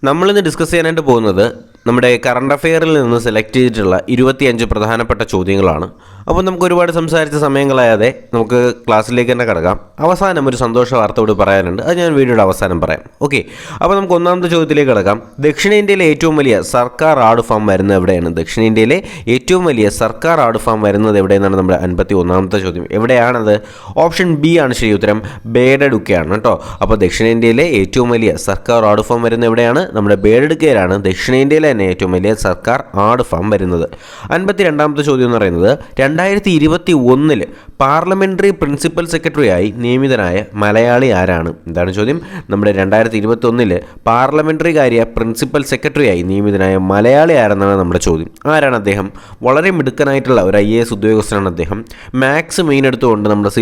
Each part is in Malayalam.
നമ്മളിന്ന് ഡിസ്കസ് ചെയ്യാനായിട്ട് പോകുന്നത് നമ്മുടെ കറണ്ട് അഫെയറിൽ നിന്ന് സെലക്ട് ചെയ്തിട്ടുള്ള 25 പ്രധാനപ്പെട്ട ചോദ്യങ്ങളാണ്. അപ്പോൾ നമുക്ക് ഒരുപാട് സംസാരിച്ച സമയം കളയാതെ നമുക്ക് ക്ലാസ്സിലേക്ക് തന്നെ കിടക്കാം. അവസാനം ഒരു സന്തോഷ വാർത്തയോട് പറയാനുണ്ട്, അത് ഞാൻ വീഡിയോയുടെ അവസാനം പറയാം. ഓക്കെ, അപ്പോൾ നമുക്ക് ഒന്നാമത്തെ ചോദ്യത്തിലേക്ക് കിടക്കാം. ദക്ഷിണേന്ത്യയിലെ ഏറ്റവും വലിയ സർക്കാർ ആട് ഫാം വരുന്നത് എവിടെയാണ്? ദക്ഷിണേന്ത്യയിലെ ഏറ്റവും വലിയ സർക്കാർ ആട് ഫാം വരുന്നത് എവിടെയെന്നാണ് നമ്മുടെ 51ാമത്തെ ചോദ്യം. എവിടെയാണത്? ഓപ്ഷൻ ബി ആണ് ശരി ഉത്തരം, ബേഡഡുക്കയാണ് കേട്ടോ. അപ്പോൾ ദക്ഷിണേന്ത്യയിലെ ഏറ്റവും വലിയ സർക്കാർ ആട് ഫാം വരുന്നത് എവിടെയാണ്? നമ്മുടെ ബേഡഡുക്കയിലാണ് ദക്ഷിണേന്ത്യയിലെ തന്നെ ഏറ്റവും വലിയ സർക്കാർ ആട് ഫാം വരുന്നത്. 52ാമത്തെ ചോദ്യം എന്ന് പറയുന്നത് 2021 പാർലമെന്ററി പ്രിൻസിപ്പൽ സെക്രട്ടറിയായി നിയമിതനായ മലയാളി ആരാണ്? എന്താണ് ചോദ്യം? നമ്മുടെ 2021 പാർലമെന്ററി കാര്യ പ്രിൻസിപ്പൽ സെക്രട്ടറിയായി നിയമിതനായ മലയാളി ആരെന്നാണ് നമ്മുടെ ചോദ്യം. ആരാണ് അദ്ദേഹം? വളരെ മിടുക്കനായിട്ടുള്ള ഒരു IAS ഉദ്യോഗസ്ഥനാണ് അദ്ദേഹം. മാത്സ് മെയിൻ എടുത്തുകൊണ്ട് നമ്മുടെ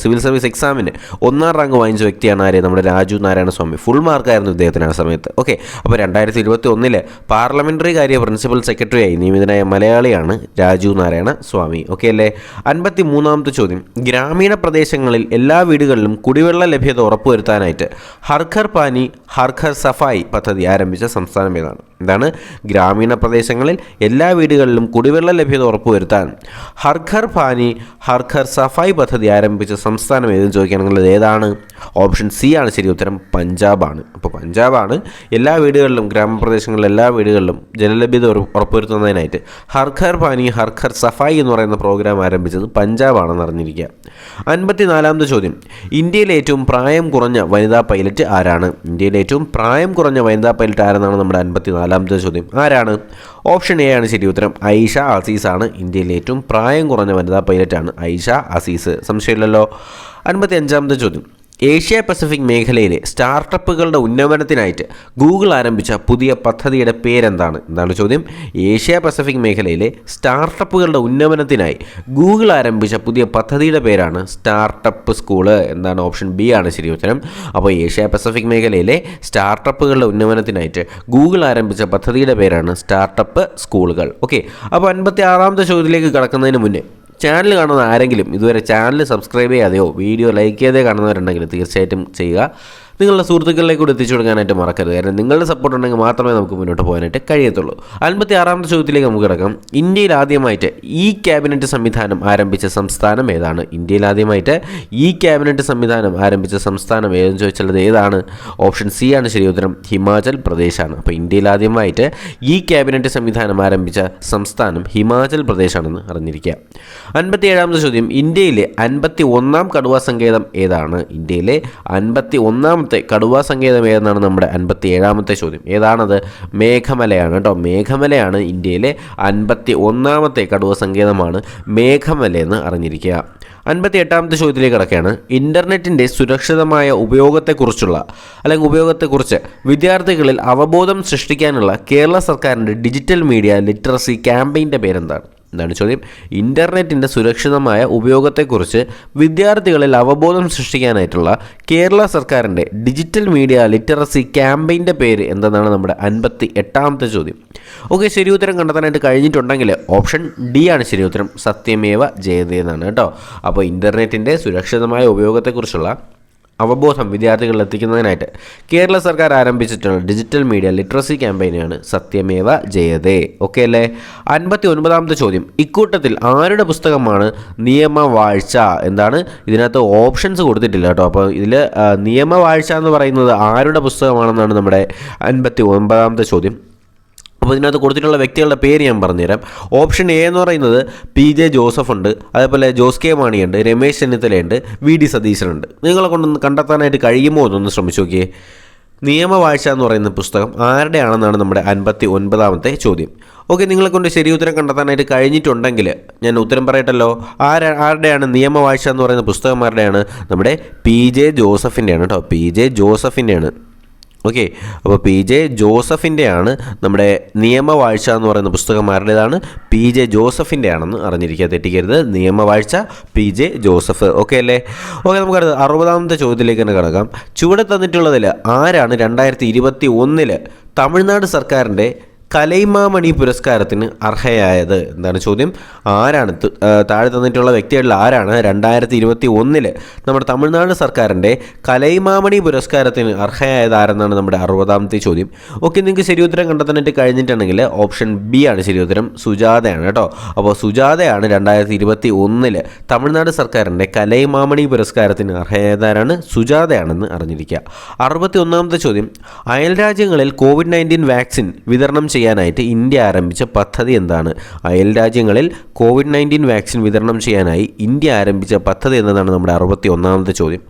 സിവിൽ സർവീസ് എക്സാമിന് 1ാം റാങ്ക് വാങ്ങിച്ച വ്യക്തിയാണ് ആര്? നമ്മുടെ രാജു നാരായണ സ്വാമി. ഫുൾ മാർക്കായിരുന്നു ഇദ്ദേഹത്തിന് ആ സമയത്ത്. ഓക്കെ, അപ്പോൾ 2021 പാർലമെന്ററി കാര്യ പ്രിൻസിപ്പൽ സെക്രട്ടറിയായി നിയമിതനായ മലയാളിയാണ് രാജു നാരായണ സ്വാമി. ഓക്കെ അല്ലേ? 53ാമത്തെ ചോദ്യം. ഗ്രാമീണ പ്രദേശങ്ങളിൽ എല്ലാ വീടുകളിലും കുടിവെള്ള ലഭ്യത ഉറപ്പുവരുത്താനായിട്ട് ഹർ ഘർ പാനി ഹർ ഘർ സഫായി പദ്ധതി ആരംഭിച്ച സംസ്ഥാനം ഏതാണ്? എന്താണ്? ഗ്രാമീണ പ്രദേശങ്ങളിൽ എല്ലാ വീടുകളിലും കുടിവെള്ള ലഭ്യത ഉറപ്പുവരുത്താൻ ഹർ ഘർ പാനി ഹർ ഘർ സഫായി പദ്ധതി ആരംഭിച്ച സംസ്ഥാനം ഏതെന്ന് ചോദിക്കുകയാണെങ്കിൽ ഏതാണ്? ഓപ്ഷൻ സി ആണ് ശരി ഉത്തരം, പഞ്ചാബാണ്. അപ്പോൾ പഞ്ചാബാണ് എല്ലാ വീടുകളിലും ഗ്രാമപ്രദേശങ്ങളിലെ എല്ലാ വീടുകളിലും ജലലഭ്യത ഉറപ്പുവരുത്തുന്നതിനായിട്ട് ഹർ ഘർ പാനി ഹർ ഘർ സഫായി എന്ന് പറയുന്ന പ്രോഗ്രാം ആരംഭിച്ചത് പഞ്ചാബാണെന്ന് അറിഞ്ഞിരിക്കുക. 54ാമത്തെ ചോദ്യം. ഇന്ത്യയിലെ ഏറ്റവും പ്രായം കുറഞ്ഞ വനിതാ പൈലറ്റ് ആരാണ്? ഇന്ത്യയിലെ ഏറ്റവും പ്രായം കുറഞ്ഞ വനിതാ പൈലറ്റ് ആരെന്നാണ് നമ്മുടെ 54ാമത്തെ ചോദ്യം. ആരാണ്? ഓപ്ഷൻ എ ആണ് ശരി ഉത്തരം, ഐഷ അസീസ് ആണ്. ഇന്ത്യയിലെ ഏറ്റവും പ്രായം കുറഞ്ഞ വനിതാ പൈലറ്റാണ് ഐഷ അസീസ്, സംശയമില്ലല്ലോ. 55ാമത്തെ ചോദ്യം. ഏഷ്യ പസഫിക് മേഖലയിലെ സ്റ്റാർട്ടപ്പുകളുടെ ഉന്നമനത്തിനായിട്ട് ഗൂഗിൾ ആരംഭിച്ച പുതിയ പദ്ധതിയുടെ പേരെന്താണ്? എന്താണ് ചോദ്യം? ഏഷ്യ പസഫിക് മേഖലയിലെ സ്റ്റാർട്ടപ്പുകളുടെ ഉന്നമനത്തിനായി ഗൂഗിൾ ആരംഭിച്ച പുതിയ പദ്ധതിയുടെ പേരാണ് സ്റ്റാർട്ടപ്പ് സ്കൂള്. എന്താണ്? ഓപ്ഷൻ ബി ആണ് ശരി ഉത്തരം. അപ്പോൾ ഏഷ്യ പസഫിക് മേഖലയിലെ സ്റ്റാർട്ടപ്പുകളുടെ ഉന്നമനത്തിനായിട്ട് ഗൂഗിൾ ആരംഭിച്ച പദ്ധതിയുടെ പേരാണ് സ്റ്റാർട്ടപ്പ് സ്കൂളുകൾ. ഓക്കെ, അപ്പോൾ 56ാമത്തെ ചോദ്യത്തിലേക്ക് കടക്കുന്നതിന് മുന്നേ ചാനൽ കാണുന്ന ആരെങ്കിലും ഇതുവരെ ചാനൽ സബ്സ്ക്രൈബ് ചെയ്യാതെയോ വീഡിയോ ലൈക്ക് ചെയ്യാതെ കാണുന്നവരുണ്ടെങ്കിൽ തീർച്ചയായിട്ടും ചെയ്യുക. നിങ്ങളുടെ സുഹൃത്തുക്കളിലേക്ക് കൂടി എത്തിച്ചു കൊടുക്കാനായിട്ട് മറക്കരുത്. കാരണം നിങ്ങളുടെ സപ്പോർട്ട് ഉണ്ടെങ്കിൽ മാത്രമേ നമുക്ക് മുന്നോട്ട് പോകാനായിട്ട് കഴിയത്തുള്ളൂ. 56ാമത്തെ ചോദ്യത്തിലേക്ക് നമുക്ക് കിടക്കാം. ഇന്ത്യയിൽ ആദ്യമായിട്ട് ഈ ക്യാബിനറ്റ് സംവിധാനം ആരംഭിച്ച സംസ്ഥാനം ഏതാണ്? ഇന്ത്യയിൽ ആദ്യമായിട്ട് ഈ ക്യാബിനറ്റ് സംവിധാനം ആരംഭിച്ച സംസ്ഥാനം ഏതെന്ന് ചോദിച്ചുള്ളത് ഏതാണ്? ഓപ്ഷൻ സി ആണ് ശരി ഉത്തരം, ഹിമാചൽ പ്രദേശാണ്. അപ്പോൾ ഇന്ത്യയിൽ ആദ്യമായിട്ട് ഈ ക്യാബിനറ്റ് സംവിധാനം ആരംഭിച്ച സംസ്ഥാനം ഹിമാചൽ പ്രദേശാണെന്ന് അറിഞ്ഞിരിക്കുക. 57ാമത്തെ ചോദ്യം. ഇന്ത്യയിലെ 51ാം കടുവാ സങ്കേതം ഏതാണ്? ഇന്ത്യയിലെ 51ാമത്തെ കടുവാ സങ്കേതം ഏതെന്നാണ് നമ്മുടെ 57ാമത്തെ ചോദ്യം. ഏതാണത്? മേഘമലയാണ് കേട്ടോ. മേഘമലയാണ് ഇന്ത്യയിലെ 51ാമത്തെ കടുവ സങ്കേതമാണ് മേഘമലയെന്ന് അറിഞ്ഞിരിക്കുക. 58ാമത്തെ ചോദ്യത്തിലേക്ക് കിടക്കുകയാണ്. ഇൻ്റർനെറ്റിൻ്റെ സുരക്ഷിതമായ ഉപയോഗത്തെക്കുറിച്ച് വിദ്യാർത്ഥികളിൽ അവബോധം സൃഷ്ടിക്കാനുള്ള കേരള സർക്കാരിൻ്റെ ഡിജിറ്റൽ മീഡിയ ലിറ്ററസി ക്യാമ്പയിൻ്റെ പേരെന്താണ്? എന്താണ് ചോദ്യം? ഇൻ്റർനെറ്റിൻ്റെ സുരക്ഷിതമായ ഉപയോഗത്തെക്കുറിച്ച് വിദ്യാർത്ഥികളിൽ അവബോധം സൃഷ്ടിക്കാനായിട്ടുള്ള കേരള സർക്കാരിൻ്റെ ഡിജിറ്റൽ മീഡിയ ലിറ്ററസി ക്യാമ്പയിൻ്റെ പേര് എന്തെന്നാണ് നമ്മുടെ 58ാമത്തെ ചോദ്യം. ഓക്കെ, ശരി ഉത്തരം കണ്ടെത്താനായിട്ട് കഴിഞ്ഞിട്ടുണ്ടെങ്കിൽ ഓപ്ഷൻ ഡി ആണ് ശരി ഉത്തരം, സത്യമേവ ജയതേ എന്നാണ് കേട്ടോ. അപ്പോൾ ഇൻ്റർനെറ്റിൻ്റെ സുരക്ഷിതമായ ഉപയോഗത്തെക്കുറിച്ചുള്ള അവബോധം വിദ്യാർത്ഥികളിൽ എത്തിക്കുന്നതിനായിട്ട് കേരള സർക്കാർ ആരംഭിച്ചിട്ടുള്ള ഡിജിറ്റൽ മീഡിയ ലിറ്ററസി ക്യാമ്പയിനാണ് സത്യമേവ ജയതേ. ഓക്കെ അല്ലേ? 59ാമത്തെ ചോദ്യം. ഇക്കൂട്ടത്തിൽ ആരുടെ പുസ്തകമാണ് നിയമവാഴ്ച? എന്താണ്? ഇതിനകത്ത് ഓപ്ഷൻസ് കൊടുത്തിട്ടില്ല കേട്ടോ. അപ്പോൾ ഇതിൽ നിയമവാഴ്ച എന്ന് പറയുന്നത് ആരുടെ പുസ്തകമാണെന്നാണ് നമ്മുടെ 59ാമത്തെ ചോദ്യം. അപ്പോൾ ഇതിനകത്ത് കൊടുത്തിട്ടുള്ള വ്യക്തികളുടെ പേര് ഞാൻ പറഞ്ഞുതരാം. ഓപ്ഷൻ എ എന്ന് പറയുന്നത് PJ ജോസഫ് ഉണ്ട്, അതേപോലെ ജോസ് കെ മാണിയുണ്ട്, രമേശ് ചെന്നിത്തലയുണ്ട്, VD സതീശനുണ്ട്. നിങ്ങളെ കൊണ്ടൊന്ന് കണ്ടെത്താനായിട്ട് കഴിയുമോ എന്നൊന്ന് ശ്രമിച്ചു നോക്കിയേ. നിയമവാഴ്ച എന്ന് പറയുന്ന പുസ്തകം ആരുടെയാണെന്നാണ് നമ്മുടെ 59ാമത്തെ ചോദ്യം. ഓക്കെ, നിങ്ങളെ കൊണ്ട് ശരി ഉത്തരം കണ്ടെത്താനായിട്ട് കഴിഞ്ഞിട്ടുണ്ടെങ്കിൽ ഞാൻ ഉത്തരം പറയട്ടല്ലോ. ആരുടെയാണ് നിയമവാഴ്ച എന്ന് പറയുന്ന പുസ്തകം? ആരുടെയാണ്? നമ്മുടെ PJ ജോസഫിൻ്റെയാണ് കേട്ടോ. PJ ജോസഫിൻ്റെയാണ്. ഓക്കെ, അപ്പോൾ PJ ജോസഫിൻ്റെയാണ് നമ്മുടെ നിയമവാഴ്ച എന്ന് പറയുന്ന പുസ്തകം. ആരുടേതാണ്? PJ ജോസഫിൻ്റെ ആണെന്ന് അറിഞ്ഞിരിക്കുക, തെറ്റിക്കരുത്. നിയമവാഴ്ച PJ ജോസഫ്. ഓക്കെ അല്ലേ? ഓക്കെ, നമുക്കടുത്ത് 60ാമത്തെ ചോദ്യത്തിലേക്ക് തന്നെ കിടക്കാം. ചുവടെ തന്നിട്ടുള്ളതിൽ ആരാണ് 2021 തമിഴ്നാട് സർക്കാരിൻ്റെ കലൈമാമണി പുരസ്കാരത്തിന് അർഹയായത്? എന്താണ് ചോദ്യം? ആരാണ് താഴെ തന്നിട്ടുള്ള വ്യക്തികളിൽ ആരാണ് 2021 നമ്മുടെ തമിഴ്നാട് സർക്കാരിൻ്റെ കലൈമാമണി പുരസ്കാരത്തിന് അർഹയായത് ആരെന്നാണ് നമ്മുടെ 60ാമത്തെ ചോദ്യം. ഓക്കെ, നിങ്ങൾക്ക് ശരി ഉത്തരം കണ്ടെത്താനായിട്ട് കഴിഞ്ഞിട്ടുണ്ടെങ്കിൽ ഓപ്ഷൻ ബി ആണ് ശരി ഉത്തരം, സുജാതയാണ് കേട്ടോ. അപ്പോൾ സുജാതയാണ് 2021 തമിഴ്നാട് സർക്കാരിൻ്റെ കലൈമാമണി പുരസ്കാരത്തിന് അർഹയായതാരാണ്? സുജാതയാണെന്ന് അറിഞ്ഞിരിക്കുക. 61ാമത്തെ ചോദ്യം, അയൽരാജ്യങ്ങളിൽ COVID-19 വാക്സിൻ വിതരണം ചെയ്യാനായിട്ട് ഇന്ത്യ ആരംഭിച്ച പദ്ധതി എന്താണ്? അയൽരാജ്യങ്ങളിൽ COVID-19 വാക്സിൻ വിതരണം ചെയ്യാനായി ഇന്ത്യ ആരംഭിച്ച പദ്ധതി എന്നതാണ് നമ്മുടെ 61ാമത്തെ ചോദ്യം.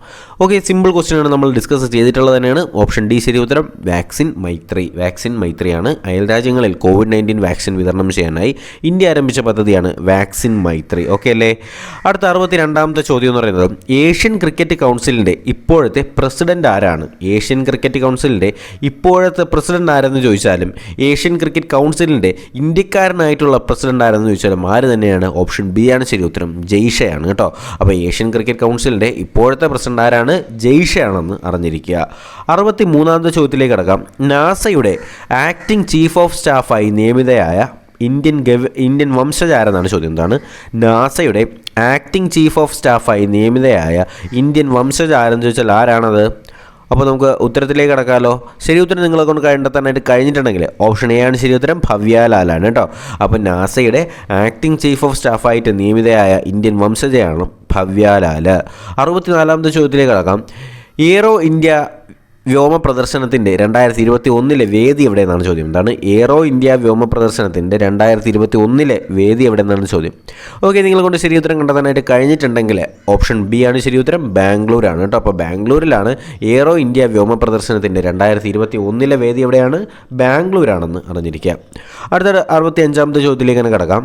ഓക്കെ, സിമ്പിൾ ക്വസ്റ്റ്യൻ ആണ്, നമ്മൾ ഡിസ്കസ് ചെയ്തിട്ടുള്ളത് തന്നെയാണ്. ഓപ്ഷൻ ഡി ശരി ഉത്തരം, വാക്സിൻ മൈത്രിയാണ്. അയൽരാജ്യങ്ങളിൽ COVID-19 വാക്സിൻ വിതരണം ചെയ്യാനായി ഇന്ത്യ ആരംഭിച്ച പദ്ധതിയാണ് വാക്സിൻ മൈത്രി. ഓക്കെ അല്ലേ? അടുത്ത 62ാമത്തെ ചോദ്യം എന്ന് പറയുന്നത്, ഏഷ്യൻ ക്രിക്കറ്റ് കൗൺസിലിൻ്റെ ഇപ്പോഴത്തെ പ്രസിഡന്റ് ആരാണ്? ഏഷ്യൻ ക്രിക്കറ്റ് കൗൺസിലിൻ്റെ ഇപ്പോഴത്തെ പ്രസിഡന്റ് ആരെന്ന് ചോദിച്ചാലും, ഏഷ്യൻ ക്രിക്കറ്റ് കൗൺസിലിൻ്റെ ഇന്ത്യക്കാരനായിട്ടുള്ള പ്രസിഡന്റ് ആരെന്ന് ചോദിച്ചാലും ആര് തന്നെയാണ്? ഓപ്ഷൻ ബി ആണ് ശരി ഉത്തരം, ജയ്ഷയാണ് കേട്ടോ. അപ്പോൾ ഏഷ്യൻ ക്രിക്കറ്റ് കൗൺസിലിൻ്റെ ഇപ്പോഴത്തെ പ്രസിഡന്റ് ആരാണ്? ജയ്ഷയാണെന്ന് അറിഞ്ഞിരിക്കുക. 63ാമത്തെ ചോദ്യത്തിലേക്ക് കടക്കാം. നാസയുടെ ആക്ടിംഗ് ചീഫ് ഓഫ് സ്റ്റാഫായി നിയമിതയായ ഇന്ത്യൻ വംശജാരെന്നാണ് ചോദ്യം. എന്താണ്? നാസയുടെ ആക്ടിംഗ് ചീഫ് ഓഫ് സ്റ്റാഫായി നിയമിതയായ ഇന്ത്യൻ വംശജാരെന്ന് ചോദിച്ചാൽ ആരാണത്? അപ്പോൾ നമുക്ക് ഉത്തരത്തിലേക്ക് കടക്കാമല്ലോ. ശരി ഉത്തരം നിങ്ങളെ കൊണ്ട് കണ്ടെത്താനായിട്ട് കഴിഞ്ഞിട്ടുണ്ടെങ്കിൽ ഓപ്ഷൻ എ ആണ് ശരി ഉത്തരം, ഭവ്യാലാലാണ് കേട്ടോ. അപ്പോൾ നാസയുടെ ആക്ടിംഗ് ചീഫ് ഓഫ് സ്റ്റാഫായിട്ട് നിയമിതയായ ഇന്ത്യൻ വംശജയാണ് ഭവ്യാലാൽ. 64ാമത്തെ ചോദ്യത്തിലേക്ക് കടക്കാം. എയ്റോ ഇന്ത്യ വ്യോമ പ്രദർശനത്തിൻ്റെ 2021 വേദി എവിടെയെന്നാണ് ചോദ്യം. എന്താണ്? എയ്റോ ഇന്ത്യ വ്യോമ പ്രദർശനത്തിൻ്റെ 2021 വേദി എവിടെയെന്നാണ് ചോദ്യം. ഓക്കെ, നിങ്ങളെ കൊണ്ട് ശരി ഉത്തരം കണ്ടെത്താനായിട്ട് കഴിഞ്ഞിട്ടുണ്ടെങ്കിൽ ഓപ്ഷൻ ബി ആണ് ശരി ഉത്തരം, ബാംഗ്ലൂരാണ് കേട്ടോ. അപ്പോൾ ബാംഗ്ലൂരിലാണ് എയ്റോ ഇന്ത്യ വ്യോമ പ്രദർശനത്തിൻ്റെ 2021 വേദി എവിടെയാണ്? ബാംഗ്ലൂരാണെന്ന് അറിഞ്ഞിരിക്കുക. അടുത്ത 65ാമത്തെ ചോദ്യത്തിലേക്ക് തന്നെ കടക്കാം.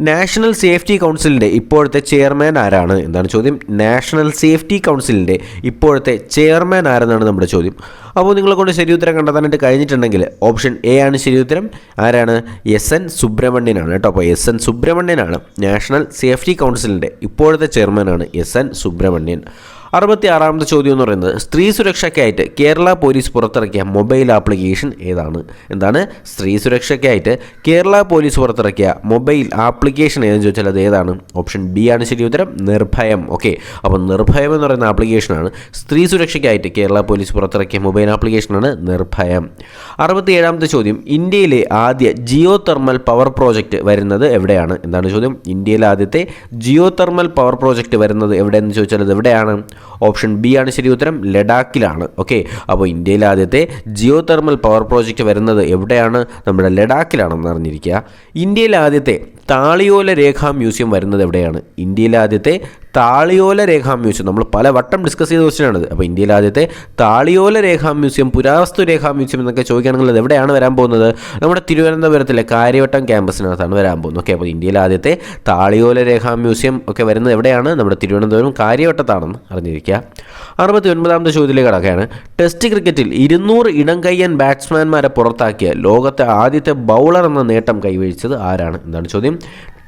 നാഷണൽ സേഫ്റ്റി കൗൺസിലിൻ്റെ ഇപ്പോഴത്തെ ചെയർമാൻ ആരാണ്? എന്താണ് ചോദ്യം? നാഷണൽ സേഫ്റ്റി കൗൺസിലിൻ്റെ ഇപ്പോഴത്തെ ചെയർമാൻ ആരെന്നാണ് നമ്മുടെ ചോദ്യം. അപ്പോൾ നിങ്ങളെ കൊണ്ട് ശരി ഉത്തരം കണ്ടെത്താനായിട്ട് കഴിഞ്ഞിട്ടുണ്ടെങ്കിൽ ഓപ്ഷൻ എ ആണ് ശരി ഉത്തരം. ആരാണ്? എസ്.എൻ. സുബ്രഹ്മണ്യനാണ് കേട്ടോ. അപ്പോൾ എസ്.എൻ. സുബ്രഹ്മണ്യനാണ് നാഷണൽ സേഫ്റ്റി കൗൺസിലിൻ്റെ ഇപ്പോഴത്തെ ചെയർമാനാണ് എസ്.എൻ. സുബ്രഹ്മണ്യൻ. 66ാമത്തെ ചോദ്യം എന്ന് പറയുന്നത്, സ്ത്രീ സുരക്ഷയ്ക്കായിട്ട് കേരള പോലീസ് പുറത്തിറക്കിയ മൊബൈൽ ആപ്ലിക്കേഷൻ ഏതാണ്? എന്താണ്? സ്ത്രീ സുരക്ഷയ്ക്കായിട്ട് കേരള പോലീസ് പുറത്തിറക്കിയ മൊബൈൽ ആപ്ലിക്കേഷൻ ഏതെന്ന് ചോദിച്ചാൽ അത് ഏതാണ്? ഓപ്ഷൻ ബി ആണ് ശരി ഉത്തരം, നിർഭയം. ഓക്കെ, അപ്പോൾ നിർഭയം എന്ന് പറയുന്ന ആപ്ലിക്കേഷനാണ് സ്ത്രീ സുരക്ഷയ്ക്കായിട്ട് കേരള പോലീസ് പുറത്തിറക്കിയ മൊബൈൽ ആപ്ലിക്കേഷനാണ് നിർഭയം. 67ാമത്തെ ചോദ്യം, ഇന്ത്യയിലെ ആദ്യ ജിയോ തെർമൽ പവർ പ്രോജക്റ്റ് വരുന്നത് എവിടെയാണ്? എന്താണ് ചോദ്യം? ഇന്ത്യയിലെ ആദ്യത്തെ ജിയോ തെർമൽ പവർ പ്രോജക്റ്റ് വരുന്നത് എവിടെയെന്ന് ചോദിച്ചാൽ അത് എവിടെയാണ്? ഓപ്ഷൻ ബി ആണ് ശരി ഉത്തരം, ലഡാക്കിലാണ്. ഓക്കെ, അപ്പോൾ ഇന്ത്യയിലെ ആദ്യത്തെ ജിയോ തെർമൽ പവർ പ്രോജക്റ്റ് വരുന്നത് എവിടെയാണ്? നമ്മുടെ ലഡാക്കിലാണെന്ന് അറിഞ്ഞിരിക്കുക. ഇന്ത്യയിലെ ആദ്യത്തെ താളിയോല രേഖാ മ്യൂസിയം വരുന്നത് എവിടെയാണ്? ഇന്ത്യയിലെ ആദ്യത്തെ താളിയോല രേഖാ മ്യൂസിയം നമ്മൾ പല വട്ടം ഡിസ്കസ് ചെയ്ത ക്വസ്റ്റ്യനാണിത്. അപ്പോൾ ഇന്ത്യയിലെ ആദ്യത്തെ താളിയോല രേഖാ മ്യൂസിയം, പുരാവസ്തു രേഖാ മ്യൂസിയം എന്നൊക്കെ ചോദിക്കുകയാണെങ്കിൽ അത് എവിടെയാണ് വരാൻ പോകുന്നത്? നമ്മുടെ തിരുവനന്തപുരത്തിലെ കാര്യവട്ടം ക്യാമ്പസിനകത്താണ് വരാൻ പോകുന്നത്. ഓക്കെ, അപ്പോൾ ഇന്ത്യയിലെ ആദ്യത്തെ താളിയോല രേഖാ മ്യൂസിയം ഒക്കെ വരുന്നത് എവിടെയാണ്? നമ്മുടെ തിരുവനന്തപുരം കാര്യവട്ടത്താണെന്ന് അറിഞ്ഞിരിക്കുക. 69ാമത്തെ ചോദ്യത്തിലേക്ക് കടക്കുകയാണ്. ടെസ്റ്റ് ക്രിക്കറ്റിൽ 200 ഇടംകയ്യൻ ബാറ്റ്സ്മാൻമാരെ പുറത്താക്കിയ ലോകത്തെ ആദ്യത്തെ ബൗളർ എന്ന നേട്ടം കൈവരിച്ചത് ആരാണ്? എന്താണ് ചോദ്യം?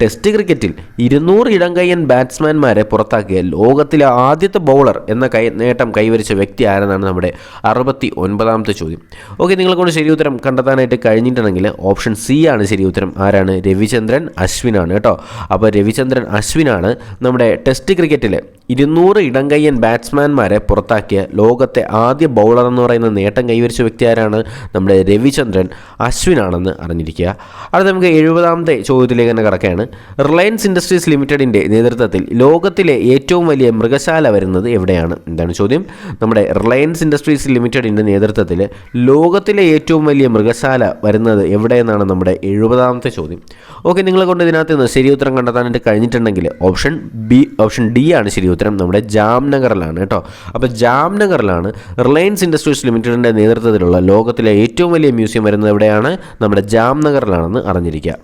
ടെസ്റ്റ് ക്രിക്കറ്റിൽ 200 ഇടംകയ്യൻ ബാറ്റ്സ്മാൻമാരെ പുറത്താക്കിയ ലോകത്തിലെ ആദ്യത്തെ ബൗളർ എന്ന നേട്ടം കൈവരിച്ച വ്യക്തി ആരെന്നാണ് നമ്മുടെ 69ാമത്തെ ചോദ്യം. ഓക്കെ, നിങ്ങളെ കൊണ്ട് ശരി ഉത്തരം കണ്ടെത്താനായിട്ട് കഴിഞ്ഞിട്ടുണ്ടെങ്കിൽ ഓപ്ഷൻ സി ആണ് ശരി ഉത്തരം. ആരാണ്? രവിചന്ദ്രൻ അശ്വിനാണ് കേട്ടോ. അപ്പോൾ രവിചന്ദ്രൻ അശ്വിനാണ് നമ്മുടെ ടെസ്റ്റ് ക്രിക്കറ്റിൽ 200 ഇടംകയ്യൻ ബാറ്റ്സ്മാൻമാരെ പുറത്താക്കിയ ലോകത്തെ ആദ്യ ബൗളർ എന്ന് പറയുന്ന നേട്ടം കൈവരിച്ച വ്യക്തി ആരാണ്? നമ്മുടെ രവിചന്ദ്രൻ അശ്വിനാണെന്ന് അറിഞ്ഞിരിക്കുക. അടുത്ത നമുക്ക് 70ാമത്തെ ചോദ്യത്തിലേക്ക് തന്നെ കടക്കുകയാണ്. റിലയൻസ് ഇൻഡസ്ട്രീസ് ലിമിറ്റഡിൻ്റെ നേതൃത്വത്തിൽ ലോകത്തിലെ ഏറ്റവും വലിയ മൃഗശാല വരുന്നത് എവിടെയാണ്? എന്താണ് ചോദ്യം? നമ്മുടെ റിലയൻസ് ഇൻഡസ്ട്രീസ് ലിമിറ്റഡിൻ്റെ നേതൃത്വത്തിൽ ലോകത്തിലെ ഏറ്റവും വലിയ മൃഗശാല വരുന്നത് എവിടെയെന്നാണ് നമ്മുടെ 70ാമത്തെ ചോദ്യം. ഓക്കെ, നിങ്ങളെ കൊണ്ട് ഇതിനകത്ത് നിന്ന് ശരി ഉത്തരം കണ്ടെത്താനായിട്ട് കഴിഞ്ഞിട്ടുണ്ടെങ്കിൽ ഓപ്ഷൻ ഡി ആണ് ശരി ഉത്തരം, നമ്മുടെ ജാംനഗറിലാണ് കേട്ടോ. അപ്പോൾ ജാംനഗറിലാണ് റിലയൻസ് ഇൻഡസ്ട്രീസ് ലിമിറ്റഡിൻ്റെ നേതൃത്വത്തിലുള്ള ലോകത്തിലെ ഏറ്റവും വലിയ മ്യൂസിയം വരുന്നത് എവിടെയാണ്? നമ്മുടെ ജാംനഗറിലാണെന്ന് അറിഞ്ഞിരിക്കുക.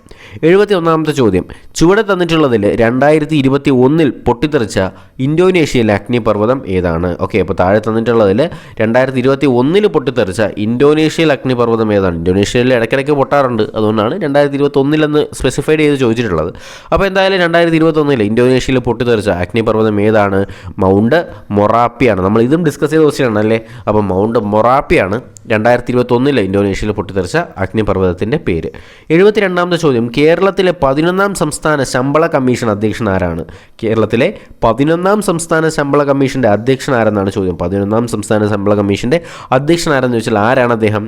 71ാമത്തെ ചോദ്യം, ചുവടെ തന്നിട്ടുള്ളതിൽ 2021 പൊട്ടിത്തെറിച്ച ഇന്തോനേഷ്യയിലെ അഗ്നിപർവ്വതം ഏതാണ്? ഓക്കെ, അപ്പോൾ താഴെ തന്നിട്ടുള്ളതിൽ 2021 പൊട്ടിത്തെറിച്ച ഇന്തോനേഷ്യയിലെ അഗ്നിപർവ്വതം ഏതാണ്? ഇന്തോനേഷ്യയിൽ ഇടയ്ക്കിടയ്ക്ക് പൊട്ടാറുണ്ട്, അതുകൊണ്ടാണ് 2021 സ്പെസിഫൈഡ് ചെയ്ത് ചോദിച്ചിട്ടുള്ളത്. അപ്പോൾ എന്തായാലും 2021 ഇന്തോനേഷ്യയിൽ പൊട്ടിത്തെറിച്ച അഗ്നിപർവ്വതം ഏതാണ്? മൗണ്ട് മൊറാപ്പിയാണ്. നമ്മൾ ഇതും ഡിസ്കസ് ചെയ്ത ക്വസ്റ്റ്യനാണ് അല്ലേ. അപ്പോൾ മൗണ്ട് മൊറാപ്പിയാണ് 2021 ഇന്തോനേഷ്യയിൽ പൊട്ടിത്തെറിച്ച അഗ്നിപർവ്വതത്തിൻ്റെ പേര്. 72ാമത്തെ ചോദ്യം, കേരളത്തിലെ 11ാം സംസ്ഥാന ശമ്പള കമ്മീഷൻ അധ്യക്ഷൻ ആരാണ്? കേരളത്തിലെ 11ാം സംസ്ഥാന ശമ്പള കമ്മീഷൻ്റെ അധ്യക്ഷൻ ആരെന്നാണ് ചോദ്യം. 11ാം സംസ്ഥാന ശമ്പള കമ്മീഷൻ്റെ അധ്യക്ഷൻ ആരെന്ന് ചോദിച്ചാൽ ആരാണ് അദ്ദേഹം?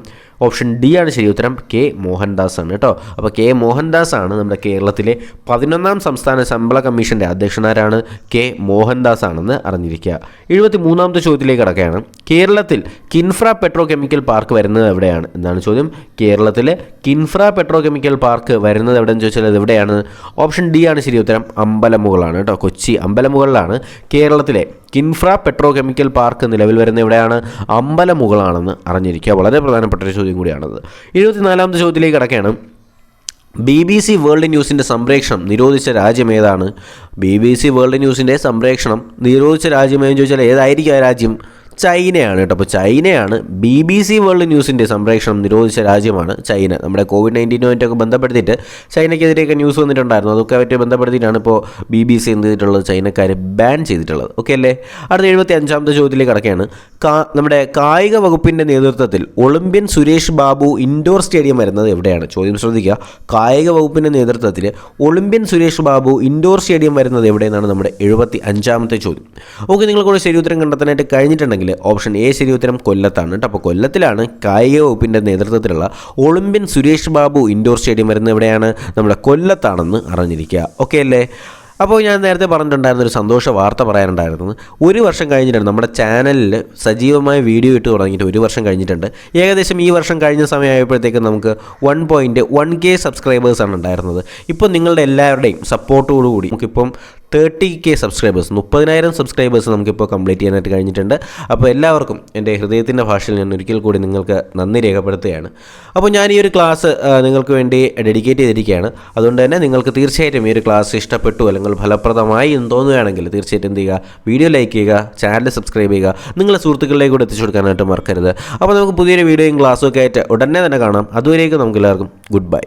ഓപ്ഷൻ ഡി ആണ് ശരി ഉത്തരം, കെ മോഹൻദാസ് ആണ് കേട്ടോ. അപ്പോൾ കെ മോഹൻദാസ് ആണ് നമ്മുടെ കേരളത്തിലെ 11ാം സംസ്ഥാന ശമ്പള കമ്മീഷൻ്റെ അധ്യക്ഷനാരാണ്? കെ മോഹൻദാസ് ആണെന്ന് അറിഞ്ഞിരിക്കുക. 73ാമത്തെ ചോദ്യത്തിലേക്ക് കടക്കുകയാണ്. കേരളത്തിൽ കിൻഫ്ര പെട്രോ കെമിക്കൽ പാർക്ക് വരുന്നത് എവിടെയാണ് എന്നാണ് ചോദ്യം. കേരളത്തിലെ കിൻഫ്ര പെട്രോ കെമിക്കൽ പാർക്ക് വരുന്നത് എവിടെയെന്ന് ചോദിച്ചാൽ അത് എവിടെയാണ്? ഓപ്ഷൻ ഡി ആണ് ശരി ഉത്തരം, അമ്പലമുകളാണ് കേട്ടോ. കൊച്ചി അമ്പലമുകളിലാണ് കേരളത്തിലെ കിൻഫ്ര പെട്രോ കെമിക്കൽ പാർക്ക് നിലവിൽ വരുന്ന എവിടെയാണ്? അമ്പലമുകളാണെന്ന് അറിഞ്ഞിരിക്കുക. വളരെ പ്രധാനപ്പെട്ട ഒരു ചോദ്യം കൂടിയാണത്. 74ാമത്തെ ചോദ്യത്തിലേക്ക് കടക്കുകയാണ്. BBC വേൾഡ് ന്യൂസിൻ്റെ സംപ്രേഷണം നിരോധിച്ച രാജ്യം ഏതാണ്? BBC വേൾഡ് ന്യൂസിൻ്റെ സംപ്രേഷണം നിരോധിച്ച രാജ്യം ഏതെന്ന് ചോദിച്ചാൽ ഏതായിരിക്കും ആ രാജ്യം? ചൈനയാണ് കേട്ടോ. അപ്പോൾ ചൈനയാണ് BBC വേൾഡ് ന്യൂസിൻ്റെ സംപ്രേഷണം നിരോധിച്ച രാജ്യമാണ് ചൈന. നമ്മുടെ COVID-19 ബന്ധപ്പെടുത്തിയിട്ട് ചൈനയ്ക്കെതിരെയൊക്കെ ന്യൂസ് വന്നിട്ടുണ്ടായിരുന്നു. അതൊക്കെ ആയിട്ട് ബന്ധപ്പെടുത്തിയിട്ടാണ് ഇപ്പോൾ BBC എന്ത് ചെയ്തിട്ടുള്ളത്? ചൈനക്കാർ ബാൻ ചെയ്തിട്ടുള്ളത്. ഓക്കെ അല്ലേ? അടുത്ത 75ാമത്തെ ചോദ്യത്തിലേക്ക് കടക്കുകയാണ്. നമ്മുടെ കായിക വകുപ്പിൻ്റെ നേതൃത്വത്തിൽ Olympian Suresh Babu indoor stadium വരുന്നത് എവിടെയാണ്? ചോദ്യം ശ്രദ്ധിക്കുക. കായിക വകുപ്പിൻ്റെ നേതൃത്വത്തിൽ Olympian Suresh Babu indoor stadium വരുന്നത് എവിടെയെന്നാണ് നമ്മുടെ 75ാമത്തെ ചോദ്യം. ഓക്കെ, നിങ്ങൾ കൂടെ ശരി ഉത്തരം കണ്ടെത്താനായിട്ട് കഴിഞ്ഞിട്ടുണ്ടെങ്കിൽ ഓപ്ഷൻ എ ശരി ഉത്തരം കൊല്ലത്താണ് കേട്ടോ. അപ്പോൾ കൊല്ലത്തിലാണ് കായിക വകുപ്പിൻ്റെ നേതൃത്വത്തിലുള്ള Olympian Suresh Babu indoor stadium വരുന്നത് എവിടെയാണ്? നമ്മുടെ കൊല്ലത്താണെന്ന് അറിഞ്ഞിരിക്കുക. ഓക്കെ അല്ലേ? അപ്പോൾ ഞാൻ നേരത്തെ പറഞ്ഞിട്ടുണ്ടായിരുന്ന ഒരു സന്തോഷ വാർത്ത പറയാനുണ്ടായിരുന്നത്, 1 വർഷം കഴിഞ്ഞിട്ടുണ്ട് നമ്മുടെ ചാനലിൽ സജീവമായ വീഡിയോ ഇട്ട് തുടങ്ങിയിട്ട് 1 വർഷം കഴിഞ്ഞിട്ടുണ്ട്. ഏകദേശം ഈ വർഷം കഴിഞ്ഞ സമയമായപ്പോഴത്തേക്കും നമുക്ക് 1.1K സബ്സ്ക്രൈബേഴ്സാണ് ഉണ്ടായിരുന്നത്. ഇപ്പോൾ നിങ്ങളുടെ എല്ലാവരുടെയും സപ്പോർട്ടോടുകൂടി നമുക്കിപ്പം 30K സബ്സ്ക്രൈബേഴ്സ്, 30,000 സബ്സ്ക്രൈബേഴ്സ് നമുക്കിപ്പോൾ കംപ്ലീറ്റ് ചെയ്യാനായിട്ട് കഴിഞ്ഞിട്ടുണ്ട്. അപ്പോൾ എല്ലാവർക്കും എൻ്റെ ഹൃദയത്തിൻ്റെ ഭാഷയിൽ ഞാൻ ഒരിക്കൽ കൂടി നിങ്ങൾക്ക് നന്ദി രേഖപ്പെടുത്തുകയാണ്. അപ്പോൾ ഞാൻ ഈ ഒരു ക്ലാസ് നിങ്ങൾക്ക് വേണ്ടി ഡെഡിക്കേറ്റ് ചെയ്തിരിക്കുകയാണ്. അതുകൊണ്ട് തന്നെ നിങ്ങൾക്ക് തീർച്ചയായിട്ടും ഈ ഒരു ക്ലാസ് ഇഷ്ടപ്പെട്ടു അല്ലെങ്കിൽ ഫലപ്രദമായി എന്ന് തോന്നുകയാണെങ്കിൽ തീർച്ചയായിട്ടും എന്ത് ചെയ്യുക? വീഡിയോ ലൈക്ക് ചെയ്യുക, ചാനൽ സബ്സ്ക്രൈബ് ചെയ്യുക, നിങ്ങളുടെ സുഹൃത്തുക്കളിലേക്ക് കൂടെ എത്തിച്ചു കൊടുക്കാനായിട്ട് മറക്കരുത്. അപ്പോൾ നമുക്ക് പുതിയൊരു വീഡിയോയും ക്ലാസ്സും ഒക്കെ ആയിട്ട് ഉടനെ തന്നെ കാണാം. അതുവരേക്കും നമുക്ക് എല്ലാവർക്കും ഗുഡ് ബൈ.